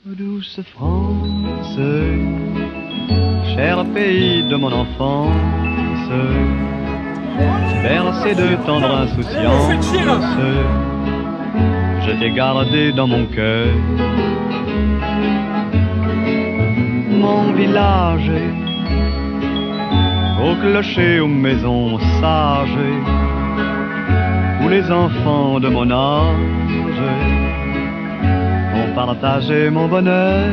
Douce France, cher pays de mon enfance, bercé de tendre insouciance, je t'ai gardé dans mon cœur. Mon village, au clocher, aux maisons sages, où les enfants de mon âge ont partagé mon bonheur.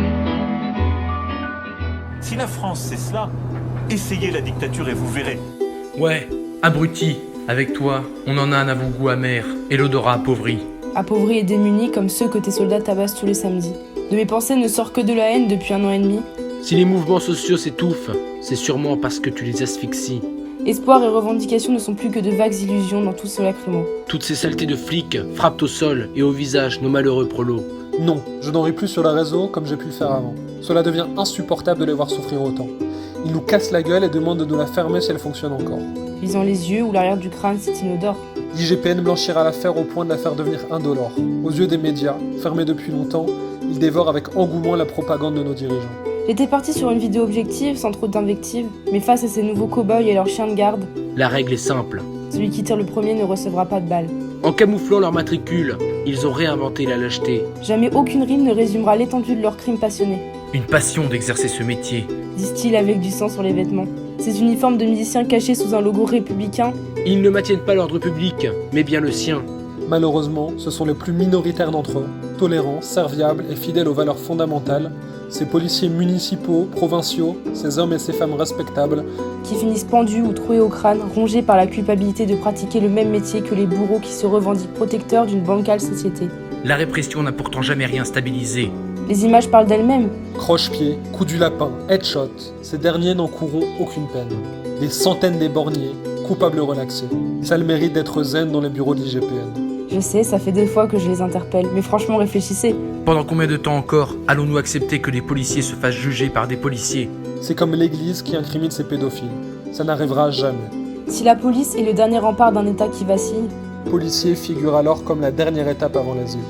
Si la France c'est cela, essayez la dictature et vous verrez. Ouais, abruti, avec toi, on en a un avant-goût amer et l'odorat appauvri. Appauvris et démunis comme ceux que tes soldats tabassent tous les samedis. De mes pensées ne sort que de la haine depuis 1 an et demi. Si les mouvements sociaux s'étouffent, c'est sûrement parce que tu les asphyxies. Espoir et revendications ne sont plus que de vagues illusions dans tout ce lacrymo. Toutes ces saletés de flics frappent au sol et au visage nos malheureux prolos. Non, je n'en ris plus sur le réseau comme j'ai pu le faire avant. Cela devient insupportable de les voir souffrir autant. Ils nous cassent la gueule et demandent de nous la fermer si elle fonctionne encore. Visant les yeux ou l'arrière du crâne, c'est inodore. L'IGPN blanchira l'affaire au point de la faire devenir indolore. Aux yeux des médias, fermés depuis longtemps, ils dévorent avec engouement la propagande de nos dirigeants. J'étais partie sur une vidéo objective, sans trop d'invectives, mais face à ces nouveaux cow-boys et leurs chiens de garde, La règle est simple. celui qui tire le premier ne recevra pas de balle. En camouflant leur matricule, ils ont réinventé la lâcheté. Jamais aucune rime ne résumera l'étendue de leurs crimes passionnés, Une passion d'exercer ce métier. disent-ils avec du sang sur les vêtements. Ces uniformes de musiciens cachés sous un logo républicain, Ils ne maintiennent pas l'ordre public, mais bien le sien. Malheureusement, ce sont les plus minoritaires d'entre eux, tolérants, serviables et fidèles aux valeurs fondamentales, ces policiers municipaux, provinciaux, ces hommes et ces femmes respectables, qui finissent pendus ou troués au crâne, rongés par la culpabilité de pratiquer le même métier que les bourreaux qui se revendiquent protecteurs d'une bancale société. La répression n'a pourtant jamais rien stabilisé. Les images parlent d'elles-mêmes. croche-pied, coup du lapin, headshot, ces derniers n'encourront aucune peine. Des centaines d'éborgnés, coupables relaxés. Ça a le mérite d'être zen dans les bureaux de l'IGPN. Je sais, ça fait 2 fois que je les interpelle, mais franchement réfléchissez. Pendant combien de temps encore allons-nous accepter que les policiers se fassent juger par des policiers? C'est comme l'église qui incrimine ses pédophiles. Ça n'arrivera jamais. Si la police est le dernier rempart d'un État qui vacille, Policier figure alors comme la dernière étape avant l'asile.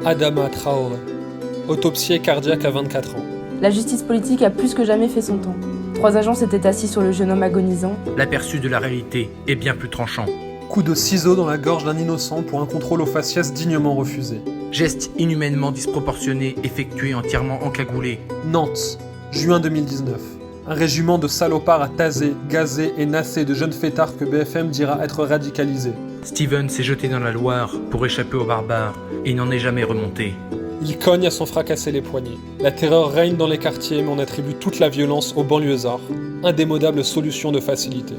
Adama Traoré. Autopsie cardiaque à 24 ans. la justice politique a plus que jamais fait son temps. 3 agents s'étaient assis sur le jeune homme agonisant. L'aperçu de la réalité est bien plus tranchant. Coup de ciseau dans la gorge d'un innocent pour un contrôle au faciès dignement refusé. Geste inhumainement disproportionné effectué entièrement encagoulé. Nantes, juin 2019. Un régiment de salopards a tasé, gazé et nassé de jeunes fêtards que BFM dira être radicalisés. Steven s'est jeté dans la Loire pour échapper aux barbares et n'en est jamais remonté. Il cogne à s'en fracasser les poignets. La terreur règne dans les quartiers mais on attribue toute la violence aux banlieusards. Indémodable solution de facilité.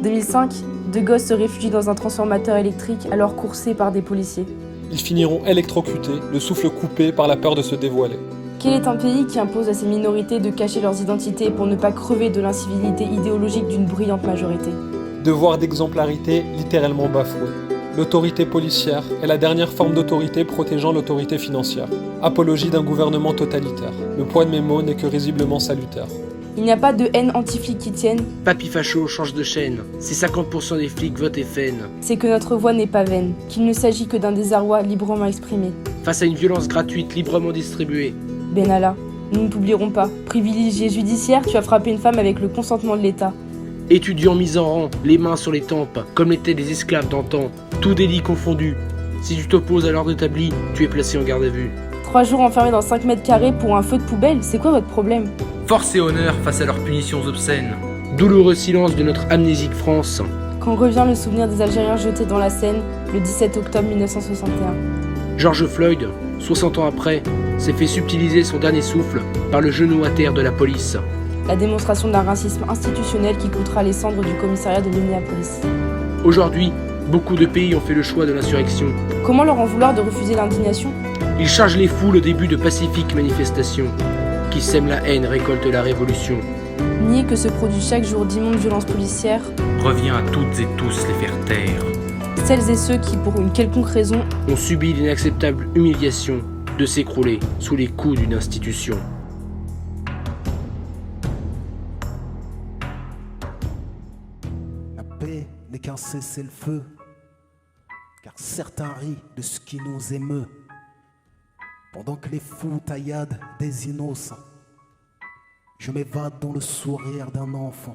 2005, 2 gosses se réfugient dans un transformateur électrique alors coursés par des policiers. Ils finiront électrocutés, le souffle coupé par la peur de se dévoiler. Quel est un pays qui impose à ses minorités de cacher leurs identités pour ne pas crever de l'incivilité idéologique d'une bruyante majorité? Devoir d'exemplarité littéralement bafoué. L'autorité policière est la dernière forme d'autorité protégeant l'autorité financière. Apologie d'un gouvernement totalitaire. Le poids de mes mots n'est que risiblement salutaire. Il n'y a pas de haine anti-flic qui tienne, Papy facho change de chaîne. Si 50% des flics votent FN. c'est que notre voix n'est pas vaine, qu'il ne s'agit que d'un désarroi librement exprimé. Face à une violence gratuite librement distribuée. Benalla, nous ne t'oublierons pas. Privilégié judiciaire, tu as frappé une femme avec le consentement de l'État. Étudiants mis en rang, les mains sur les tempes, comme l'étaient les esclaves d'antan. Tout délit confondu. Si tu t'opposes à l'ordre établi, tu es placé en garde à vue. 3 jours enfermés dans 5 mètres carrés pour un feu de poubelle, c'est quoi votre problème? Force et honneur face à leurs punitions obscènes. Douloureux silence de notre amnésique France. Quand revient le souvenir des Algériens jetés dans la Seine le 17 octobre 1961. George Floyd, 60 ans après, s'est fait subtiliser son dernier souffle par le genou à terre de la police. La démonstration d'un racisme institutionnel qui coûtera les cendres du commissariat de Minneapolis. Aujourd'hui, beaucoup de pays ont fait le choix de l'insurrection. Comment leur en vouloir de refuser l'indignation? Ils chargent les foules au début de pacifiques manifestations. Qui sème la haine récolte la révolution. Nier que se produit chaque jour d'immondes violences policières, Revient à toutes et tous les faire taire. celles et ceux qui, pour une quelconque raison, On subit l'inacceptable humiliation de s'écrouler sous les coups d'une institution. La paix n'est qu'un cessez-le-feu, car certains rient de ce qui nous émeut. Pendant que les fous tailladent des innocents, je m'évade dans le sourire d'un enfant.